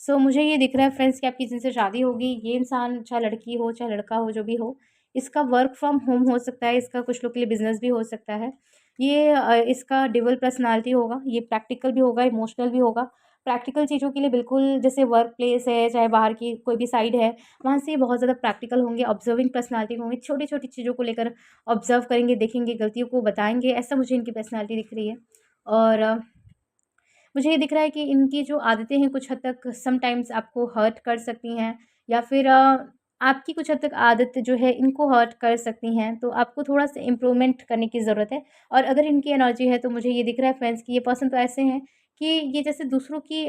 So मुझे ये दिख रहा है फ्रेंड्स कि आपकी जिनसे शादी होगी, ये इंसान चाहे लड़की हो चाहे लड़का हो जो भी हो, इसका वर्क फ्रॉम होम हो सकता है, इसका कुछ लोग के लिए बिज़नेस भी हो सकता है। ये इसका ड्यूअल पर्सनैलिटी होगा, ये प्रैक्टिकल भी होगा, इमोशनल भी होगा। प्रैक्टिकल चीज़ों के लिए बिल्कुल जैसे वर्क प्लेस है, चाहे बाहर की कोई भी साइड है, वहाँ से ये बहुत ज़्यादा प्रैक्टिकल होंगे, ऑब्ज़र्विंग पर्सनैलिटी होंगे, छोटी-छोटी चीज़ों को लेकर ऑब्ज़र्व करेंगे, देखेंगे, गलतियों को बताएँगे, ऐसा मुझे इनकी पर्सनैलिटी दिख रही है। और मुझे ये दिख रहा है कि इनकी जो आदतें हैं कुछ हद तक समटाइम्स आपको हर्ट कर सकती हैं, या फिर आपकी कुछ हद तक आदत जो है इनको हर्ट कर सकती हैं, तो आपको थोड़ा-सा इम्प्रूवमेंट करने की ज़रूरत है। और अगर इनकी एनर्जी है तो मुझे ये दिख रहा है फ्रेंड्स कि ये पर्सन तो ऐसे हैं कि ये जैसे दूसरों की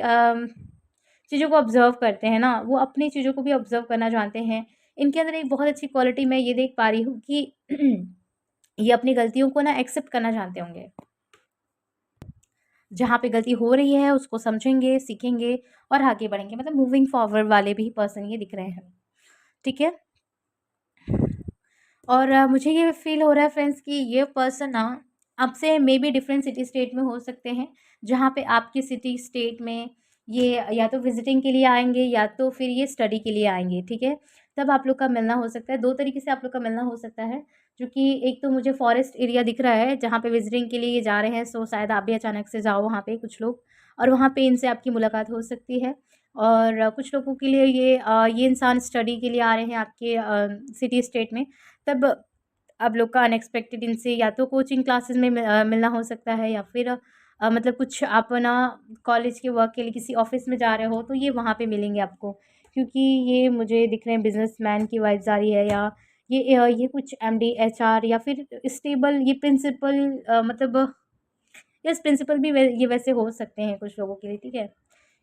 चीज़ों को ऑब्ज़र्व करते हैं ना, वो अपनी चीज़ों को भी ऑब्ज़र्व करना जानते हैं। इनके अंदर एक बहुत अच्छी क्वालिटी मैं ये देख पा रही हूँ कि ये अपनी गलतियों को ना एक्सेप्ट करना जानते होंगे। जहाँ पे गलती हो रही है उसको समझेंगे, सीखेंगे और आगे बढ़ेंगे, मतलब मूविंग फॉरवर्ड वाले भी पर्सन ये दिख रहे हैं, ठीक है? और मुझे ये फ़ील हो रहा है फ्रेंड्स कि ये पर्सन ना आपसे may be different city state में हो सकते हैं, जहाँ पे आपकी सिटी स्टेट में ये या तो विज़िटिंग के लिए आएँगे या तो फिर ये स्टडी के लिए आएँगे, ठीक है? तब आप लोग का मिलना हो सकता है, 2 तरीके से आप लोग का मिलना हो सकता है, क्योंकि एक तो मुझे फॉरेस्ट एरिया दिख रहा है, जहाँ पे विज़िटिंग के लिए ये जा रहे हैं, सो शायद आप भी अचानक से जाओ वहाँ पे कुछ लोग और वहाँ पे इनसे आपकी मुलाकात हो सकती है। और कुछ लोगों के लिए ये इंसान स्टडी के लिए आ रहे हैं आपके सिटी स्टेट में, तब आप लोग का अनएक्सपेक्टेड इनसे या तो कोचिंग क्लासेस में मिलना हो सकता है, या फिर मतलब कुछ आप ना कॉलेज के वर्क के लिए किसी ऑफ़िस में जा रहे हो तो ये वहाँ पे मिलेंगे आपको। क्योंकि ये मुझे दिख रहे हैं बिज़नेसमैन की वाइब्स आ रही है, या ये कुछ एमडी, एचआर या फिर स्टेबल ये प्रिंसिपल, मतलब यस प्रिंसिपल भी ये वैसे हो सकते हैं कुछ लोगों के लिए, ठीक है?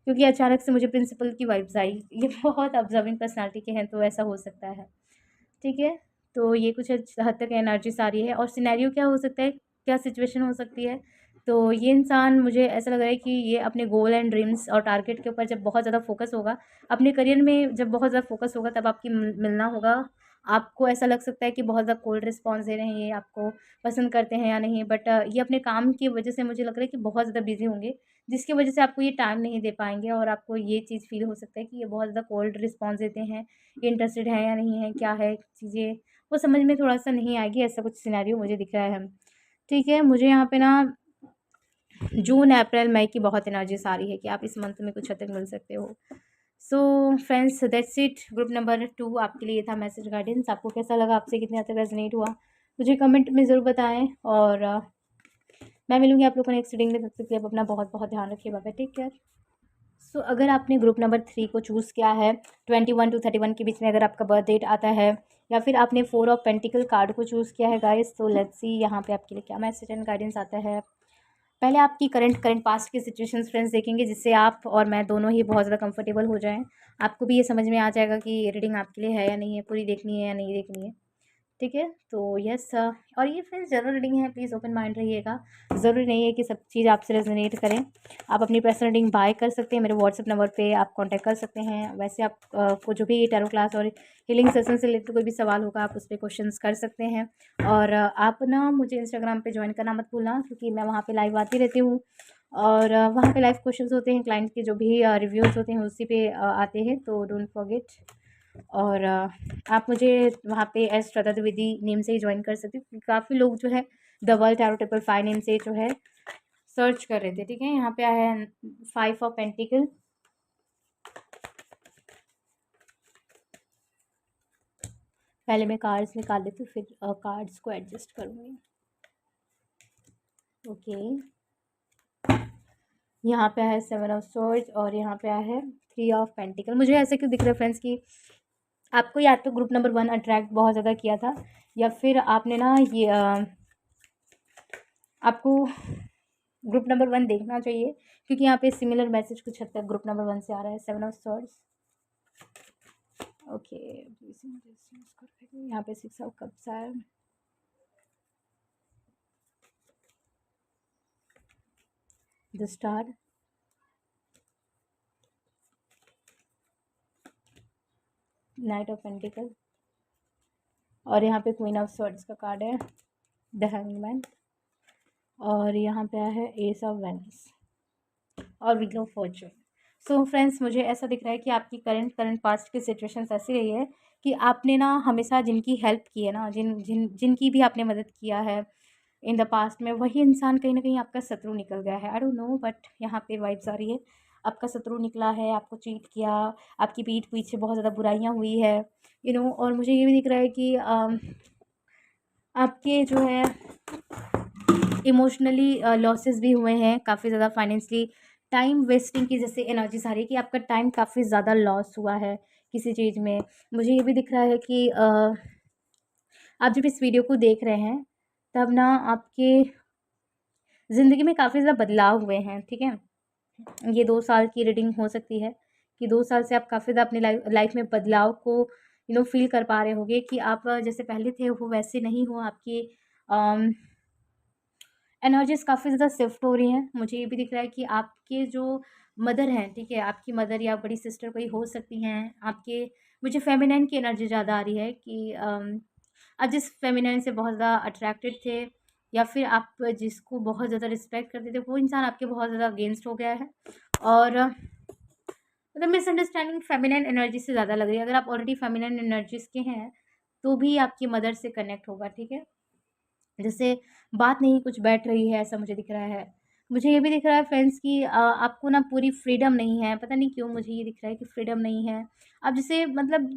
क्योंकि अचानक से मुझे प्रिंसिपल की वाइब्स आई। ये बहुत ऑब्ज़र्विंग पर्सनैलिटी के हैं तो ऐसा हो सकता है। ठीक है? तो ये कुछ हद तक एनर्जीज़ आ रही है, और सिनेरियो क्या हो सकता है, क्या सिचुएशन हो सकती है, तो ये इंसान मुझे ऐसा लग रहा है कि ये अपने गोल एंड ड्रीम्स और टारगेट के ऊपर जब बहुत ज़्यादा फ़ोकस होगा, अपने करियर में जब बहुत ज़्यादा फ़ोकस होगा तब आपकी मिलना होगा। आपको ऐसा लग सकता है कि बहुत ज़्यादा कोल्ड रिस्पॉन्स दे रहे हैं ये, आपको पसंद करते हैं या नहीं, बट ये अपने काम की वजह से मुझे लग रहा है कि बहुत ज़्यादा बिज़ी होंगे, जिसकी वजह से आपको ये टाइम नहीं दे पाएँगे, और आपको ये चीज़ फ़ील हो सकता है कि ये बहुत ज़्यादा कोल्ड रिस्पॉन्स देते हैं, ये इंटरेस्टेड हैं या नहीं है, क्या है चीज़ें, वो समझ में थोड़ा-सा नहीं आएगी, ऐसा कुछ सिनेरियो मुझे दिख रहा है। ठीक है, मुझे यहाँ पे ना जून, अप्रैल, मई की बहुत एनर्जीज़ आ रही है कि आप इस मंथ में कुछ हद तक मिल सकते हो। So friends that's it, group number 2 आपके लिए था मैसेज गाइडेंस। आपको कैसा लगा, आपसे कितने हद तक रेज़ोनेट हुआ, मुझे कमेंट में ज़रूर बताएँ, और मैं मिलूँगी आप लोगों को नेक्स्ट रीडिंग में, तब तक के लिए आप अपना बहुत-बहुत ध्यान रखिए। Bye bye, take care. So अगर आपने ग्रुप नंबर 3 को चूज़ किया है, 21 टू 31 के बीच में अगर आपका बर्थ डेट आता है, या फिर आपने 4 ऑफ पेंटिकल कार्ड को चूज़ किया है गाइस, तो लेट्स सी यहाँ पे आपके लिए क्या मैसेज एंड गाइडेंस आता है। पहले आपकी करंट पास्ट की सिचुएशंस फ्रेंड्स देखेंगे, जिससे आप और मैं दोनों ही बहुत ज़्यादा कंफर्टेबल हो जाएँ। आपको भी ये समझ में आ जाएगा कि ये रीडिंग आपके लिए है या नहीं है, पूरी देखनी है या नहीं देखनी है। ठीक है? तो यस, और ये फ्रेंड्स जनरल रीडिंग है, प्लीज़ ओपन माइंड रहिएगा। ज़रूरी नहीं है कि सब चीज़ आपसे रेज़ोनेट करें। आप अपनी पर्सनल रीडिंग बाय कर सकते हैं, मेरे व्हाट्सएप नंबर पे आप कॉन्टैक्ट कर सकते हैं। वैसे आप को जो भी टैरो क्लास और हीलिंग सेशन से रिलेटेड कोई भी सवाल होगा, आप उस पे क्वेश्चंस कर सकते हैं। और आप ना मुझे इंस्टाग्राम पे जॉइन करना मत भूलना, क्योंकि मैं वहाँ पे लाइव आती रहती हूँ, और वहाँ पे लाइव क्वेश्चंस होते हैं, क्लाइंट के जो भी रिव्यूज़ होते हैं उसी पे आते हैं, तो डोंट फॉरगेट। और आप मुझे वहाँ पे एस श्रद्धा द्विवेदी नेम से ही ज्वाइन कर सकते हो, क्योंकि काफ़ी लोग जो है the world tarot triple 5 name से जो है सर्च कर रहे थे। ठीक है, यहाँ पे आया है 5 ऑफ पेंटिकल। पहले मैं कार्ड्स निकाल लेती हूँ, फिर कार्ड्स को एडजस्ट करूँगी। ओके, यहाँ पे है 7 ऑफ सोर्ड्स, और यहाँ पे आया है 3 ऑफ पेंटिकल। मुझे ऐसे क्यों दिख रहा है फ्रेंड्स कि आपको या तो ग्रुप नंबर 1 अट्रैक्ट बहुत ज़्यादा किया था, या फिर आपने ना ये आपको ग्रुप नंबर 1 देखना चाहिए, क्योंकि यहाँ पे सिमिलर मैसेज कुछ हद तक ग्रुप नंबर 1 से आ रहा है। 7 ऑफ सॉर्ड्स, ओके, यहाँ पे 6 ऑफ कप्स है, the star, night of pentacle, और यहाँ पे क्वीन ऑफ सॉर्ड्स का कार्ड है, द हैंगमैन, और यहाँ पे है एस ऑफ वेनिस और wheel of Fortune. So friends, मुझे ऐसा दिख रहा है कि आपकी करंट पास्ट की सिचुएशंस ऐसी रही है कि आपने ना हमेशा जिनकी हेल्प की है ना, जिनकी भी आपने मदद किया है इन द पास्ट में, वही इंसान कहीं न कहीं आपका शत्रु निकल गया है। आई डोंट नो, बट यहाँ पे वाइब्स आ रही है, आपका शत्रु निकला है, आपको चीट किया, आपकी पीठ पीछे बहुत ज़्यादा बुराइयाँ हुई है, और मुझे ये भी दिख रहा है कि आपके जो है इमोशनली लॉसेस भी हुए हैं काफ़ी ज़्यादा, फाइनेंशियली टाइम वेस्टिंग की जैसे एनर्जी आ रही है कि आपका टाइम काफ़ी ज़्यादा लॉस हुआ है किसी चीज़ में। मुझे ये भी दिख रहा है कि आप जब इस वीडियो को देख रहे हैं तब ना आपके ज़िंदगी में काफ़ी ज़्यादा बदलाव हुए हैं, ठीक है। ये 2 साल की रीडिंग हो सकती है कि 2 साल से आप काफ़ी ज़्यादा अपनी लाइफ में बदलाव को फील कर पा रहे होगे कि आप जैसे पहले थे वो वैसे नहीं हो, आपकी एनर्जीज़ काफ़ी ज़्यादा शिफ्ट हो रही हैं। मुझे ये भी दिख रहा है कि आपके जो मदर हैं, ठीक है, आपकी मदर या बड़ी सिस्टर कोई हो सकती हैं आपके। मुझे फेमिनाइन की एनर्जी ज़्यादा आ रही है कि आप जिस फेमिनाइन से बहुत ज़्यादा अट्रैक्टेड थे या फिर आप जिसको बहुत ज़्यादा रिस्पेक्ट करते थे, वो इंसान आपके बहुत ज़्यादा अगेंस्ट हो गया है। और मतलब मिसअंडरस्टैंडिंग फेमिनाइन एनर्जी से ज़्यादा लग रही है। अगर आप ऑलरेडी फेमिनाइन एनर्जीज़ के हैं तो भी आपकी मदर से कनेक्ट होगा, ठीक है। जैसे बात नहीं कुछ बैठ रही है, ऐसा मुझे दिख रहा है। मुझे ये भी दिख रहा है फ्रेंड्स कि आपको ना पूरी फ्रीडम नहीं है, पता नहीं क्यों मुझे ये दिख रहा है कि फ्रीडम नहीं है। आप जैसे मतलब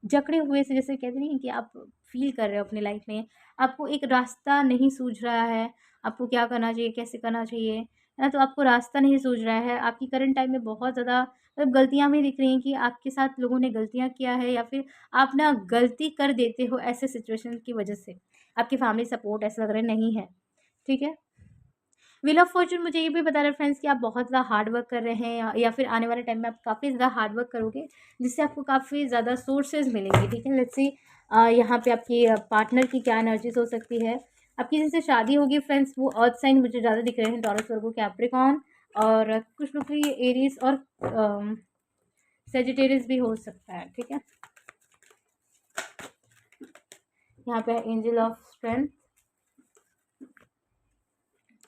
जकड़े हुए से, जैसे कहते नहीं हैं कि आप फ़ील कर रहे हो अपनी लाइफ़ में, आपको एक रास्ता नहीं सूझ रहा है, आपको क्या करना चाहिए, कैसे करना चाहिए, है ना? तो आपको रास्ता नहीं सूझ रहा है। आपकी करंट टाइम में बहुत ज़्यादा मतलब गलतियाँ भी दिख रही हैं कि आपके साथ लोगों ने गलतियाँ किया है या फिर आप ना गलती कर देते हो ऐसे सिचुएशन की वजह से। आपकी फैमिली सपोर्ट ऐसा लग रहा है नहीं है, ठीक है। व्हील ऑफ फॉर्च्यून मुझे ये भी बता रहा है फ्रेंड्स कि आप बहुत ज़्यादा हार्ड वर्क कर रहे हैं या फिर आने वाले टाइम में आप काफ़ी ज़्यादा हार्ड वर्क करोगे, जिससे आपको काफ़ी ज़्यादा सोर्सेज मिलेंगे, ठीक है। लेट्स सी यहाँ पे आपकी पार्टनर की क्या एनर्जीज हो सकती है। आपकी जिनसे शादी होगी फ्रेंड्स, वो अर्थ साइन मुझे ज़्यादा दिख रहे हैं, टॉरस, वर्गो, कैप्रिकॉर्न, और कुछ लोग की एरीज और सेजिटेरियस भी हो सकता है, ठीक है। यहाँ पे angel of strength,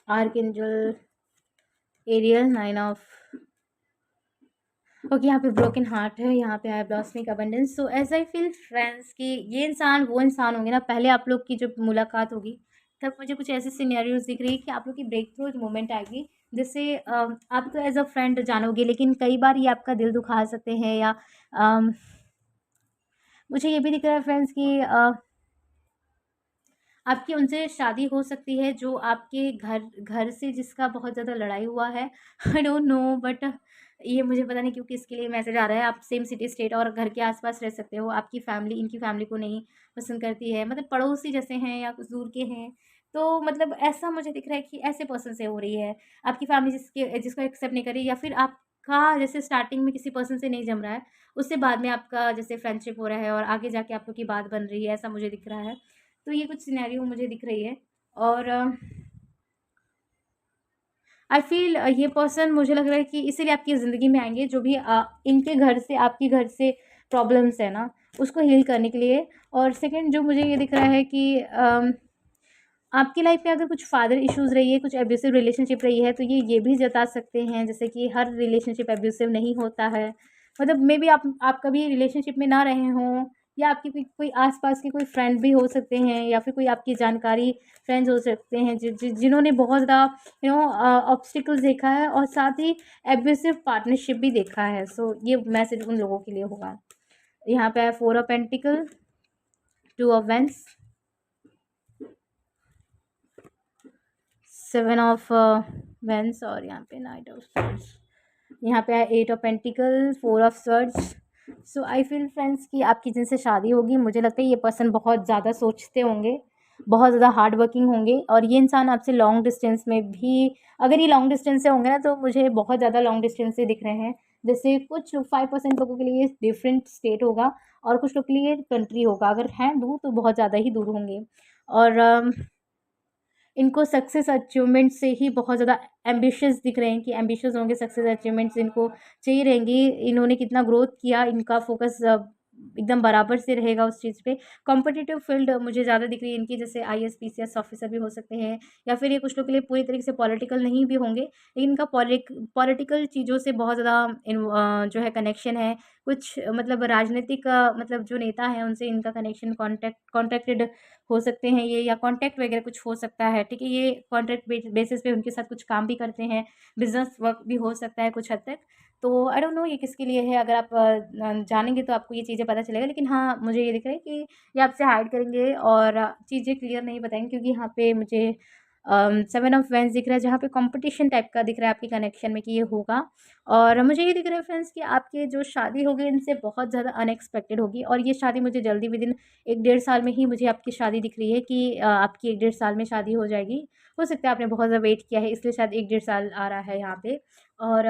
archangel Ariel, 9 of okay, यहाँ पे ब्रोकन हार्ट है, यहाँ पे है blossoming abundance. So as I feel friends कि ये इंसान वो इंसान होंगे ना, पहले आप लोग की जब मुलाकात होगी तब मुझे कुछ ऐसे सिनेरियोज दिख रही है कि आप लोग की ब्रेक थ्रू मोमेंट आएगी, जैसे आप तो एज अ फ्रेंड जानोगे, लेकिन कई बार ये आपका दिल दुखा सकते हैं या अम, मुझे ये भी दिख रहा है फ्रेंड्स कि आपकी उनसे शादी हो सकती है जो आपके घर घर से जिसका बहुत ज़्यादा लड़ाई हुआ है। आई डोंट नो, बट ये मुझे पता नहीं क्यों किसके लिए मैसेज आ रहा है। आप सेम सिटी स्टेट और घर के आसपास रह सकते हो, आपकी फैमिली इनकी फैमिली को नहीं पसंद करती है, मतलब पड़ोसी जैसे हैं या कुछ दूर के हैं। तो मतलब ऐसा मुझे दिख रहा है कि ऐसे पर्सन से हो रही है आपकी फैमिली, जिसको एक्सेप्ट नहीं कर रही, या फिर आपका जैसे स्टार्टिंग में किसी पर्सन से नहीं जम रहा है, उससे बाद में आपका जैसे फ्रेंडशिप हो रहा है और आगे जाके आप लोग की बात बन रही है, ऐसा मुझे दिख रहा है। तो ये कुछ सिनेरियो मुझे दिख रही है। और आई फ़ील ये पर्सन मुझे लग रहा है कि इसीलिए आपकी ज़िंदगी में आएँगे, जो भी इनके घर से, आपके घर से प्रॉब्लम्स है ना, उसको हील करने के लिए। और सेकंड जो मुझे ये दिख रहा है कि आपकी लाइफ में अगर कुछ फादर इश्यूज़ रही है, कुछ एब्यूसिव रिलेशनशिप रही है, तो ये भी जता सकते हैं, जैसे कि हर रिलेशनशिप एब्यूसिव नहीं होता है। मतलब मेबी आप कभी रिलेशनशिप में ना रहे हों, या आपकी कोई कोई आस-पास के कोई फ्रेंड भी हो सकते हैं, या फिर कोई आपकी जानकारी फ्रेंड्स हो सकते हैं जिन्होंने बहुत ज़्यादा ऑब्स्टिकल्स देखा है और साथ ही एब्यूसिव पार्टनरशिप भी देखा है। सो ये मैसेज उन लोगों के लिए होगा। यहाँ पे है 4 of pentacle, 2 of wands, 7 of wands, और यहाँ पे नाइट ऑफ सॉर्ड्स। यहाँ पे है 8 of pentacle, 4 of swords. So I feel friends कि आपकी जिनसे शादी होगी, मुझे लगता है ये पर्सन बहुत ज़्यादा सोचते होंगे, बहुत ज़्यादा हार्ड वर्किंग होंगे, और ये इंसान आपसे लॉन्ग डिस्टेंस में भी, अगर ये लॉन्ग डिस्टेंस से होंगे ना, तो मुझे बहुत ज़्यादा लॉन्ग डिस्टेंस से दिख रहे हैं। जैसे कुछ 5% लोगों के लिए डिफरेंट स्टेट होगा और कुछ लोग के लिए कंट्री होगा। अगर हैं दूर तो बहुत ज़्यादा ही दूर होंगे। और इनको सक्सेस अचीवमेंट से ही बहुत ज़्यादा एम्बिशियस दिख रहे हैं कि एम्बिशियस होंगे, सक्सेस अचीवमेंट्स इनको चाहिए रहेंगी। इन्होंने कितना ग्रोथ किया, इनका फोकस एकदम बराबर से रहेगा उस चीज़ पे। कॉम्पिटिटिव फ़ील्ड मुझे ज़्यादा दिख रही है इनकी, जैसे आईएएस, पीसीएस ऑफ़िसर भी हो सकते हैं, या फिर ये कुछ लोग के लिए पूरी तरीके से पॉलिटिकल नहीं भी होंगे, लेकिन इनका पॉलिटिकल चीज़ों से बहुत ज़्यादा जो है कनेक्शन है। कुछ मतलब राजनीतिक मतलब जो नेता हैं उनसे इनका कनेक्शन, कॉन्टैक्टेड हो सकते हैं ये, या कॉन्टैक्ट वगैरह कुछ हो सकता है, ठीक है? ये कॉन्ट्रैक्ट बेसिस पे उनके साथ कुछ काम भी करते हैं, बिज़नेस वर्क भी हो सकता है कुछ हद तक। तो आई डोंट नो ये किसके लिए है, अगर आप जानेंगे तो आपको ये चीज़ें पता चलेगा। लेकिन हाँ, मुझे ये दिख रहा है कि ये आपसे हाइड करेंगे और चीज़ें क्लियर नहीं बताएँगे, क्योंकि यहाँ पे मुझे 7 ऑफ वेंस दिख रहा है, जहाँ पे कॉम्पिटिशन टाइप का दिख रहा है आपके कनेक्शन में कि ये होगा। और मुझे ये दिख रहा है फ्रेंड्स कि आपकी जो शादी होगी इनसे बहुत ज़्यादा अनएक्सपेक्टेड होगी, और ये शादी मुझे जल्दी विदिन 1 डेढ़ साल में ही मुझे आपकी शादी दिख रही है कि आपकी 1 डेढ़ साल में शादी हो जाएगी। हो सकता है आपने बहुत ज़्यादा वेट किया है, इसलिए शायद 1 डेढ़ साल आ रहा है यहाँ पे। और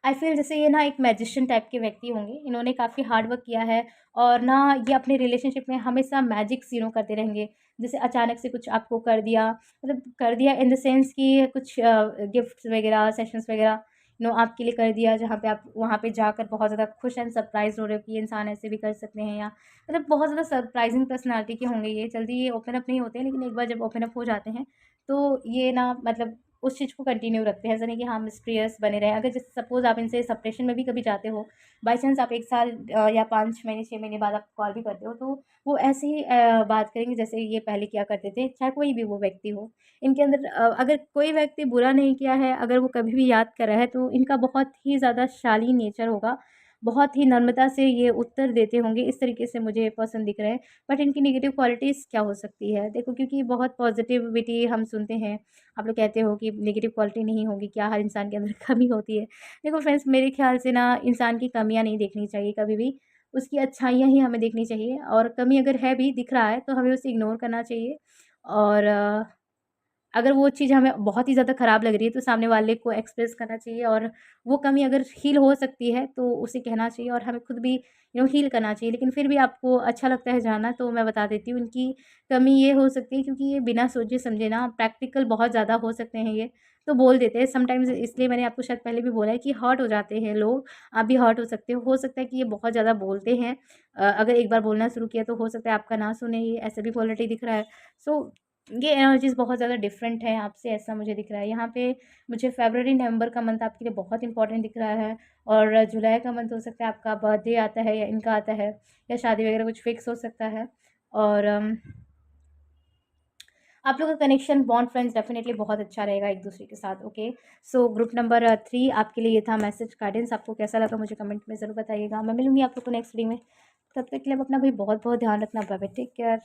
आई फ़ील जैसे ये ना एक मैजिशियन टाइप के व्यक्ति होंगे। इन्होंने काफ़ी हार्ड वर्क किया है, और ना ये अपने रिलेशनशिप में हमेशा मैजिक्स करते रहेंगे। जैसे अचानक से कुछ आपको कर दिया, मतलब कर दिया इन द सेंस कि कुछ गिफ्ट्स वग़ैरह, सेशंस वग़ैरह आपके लिए कर दिया, जहाँ पे आप वहाँ पे जाकर बहुत ज़्यादा खुश एंड सरप्राइज़ हो रहे हो कि ये इंसान ऐसे भी कर सकते हैं, या मतलब बहुत ज़्यादा सरप्राइज़िंग पर्सनैलिटी के होंगे ये। जल्दी ये ओपन अप नहीं होते हैं, लेकिन एक बार जब ओपन अप हो जाते हैं, तो ये ना मतलब उस चीज़ को कंटिन्यू रखते हैं। ऐसा नहीं कि हाँ मिस्टीरियस बने रहें। अगर जैसे सपोज़ आप इनसे सेपरेशन में भी कभी जाते हो, बाय चांस आप 1 साल या 5 महीने, 6 महीने बाद आप कॉल भी करते हो, तो वो ऐसे ही बात करेंगे जैसे ये पहले किया करते थे, चाहे कोई भी वो व्यक्ति हो। इनके अंदर अगर कोई व्यक्ति बुरा नहीं किया है, अगर वो कभी भी याद कर रहा है, तो इनका बहुत ही ज़्यादा शालीन नेचर होगा। बहुत ही नम्रता से ये उत्तर देते होंगे, इस तरीके से मुझे पर्सन दिख रहे हैं। बट इनकी नेगेटिव क्वालिटीज़ क्या हो सकती है? देखो, क्योंकि बहुत पॉज़िटिविटी हम सुनते हैं, आप लोग कहते हो कि नेगेटिव क्वालिटी नहीं होगी क्या, हर इंसान के अंदर कमी होती है। देखो फ्रेंड्स, मेरे ख़्याल से ना इंसान की कमियाँ नहीं देखनी चाहिए कभी भी, उसकी अच्छाइयाँ ही हमें देखनी चाहिए, और कमी अगर है भी, दिख रहा है, तो हमें उसे इग्नोर करना चाहिए। और अगर वो चीज़ हमें बहुत ही ज़्यादा ख़राब लग रही है, तो सामने वाले को एक्सप्रेस करना चाहिए, और वो कमी अगर हील हो सकती है तो उसे कहना चाहिए, और हमें खुद भी हील करना चाहिए। लेकिन फिर भी आपको अच्छा लगता है जानना, तो मैं बता देती हूँ इनकी कमी ये हो सकती है, क्योंकि ये बिना सोचे समझे ना प्रैक्टिकल बहुत ज़्यादा हो सकते हैं ये, तो बोल देते हैं समटाइम्स। इसलिए मैंने आपको शायद पहले भी बोला है कि हर्ट हो जाते हैं लोग, आप भी हर्ट हो सकते हो। हो सकता है कि ये बहुत ज़्यादा बोलते हैं, अगर एक बार बोलना शुरू किया तो हो सकता है आपका ना सुने, ये ऐसा भी क्वालिटी दिख रहा है। सो ये एनर्जीज़ बहुत ज़्यादा डिफरेंट है आपसे, ऐसा मुझे दिख रहा है। यहाँ पे मुझे फ़रवरी, नवंबर का मंथ आपके लिए बहुत इंपॉर्टेंट दिख रहा है, और जुलाई का मंथ हो सकता है आपका बर्थडे आता है, या इनका आता है, या शादी वगैरह कुछ फ़िक्स हो सकता है। और आप लोगों का कनेक्शन, बॉन्ड, फ्रेंड्स डेफिनिटली बहुत अच्छा रहेगा एक दूसरे के साथ। ओके, सो ग्रुप नंबर 3 आपके लिए ये था मैसेज गाइडेंस। आपको कैसा लगा मुझे कमेंट में ज़रूर बताइएगा। मैं मिलूँगी आप लोग को नेक्स्ट वीडियो में। तब तक के लिए आप अपना भी बहुत बहुत ध्यान रखना। Bye bye, take care.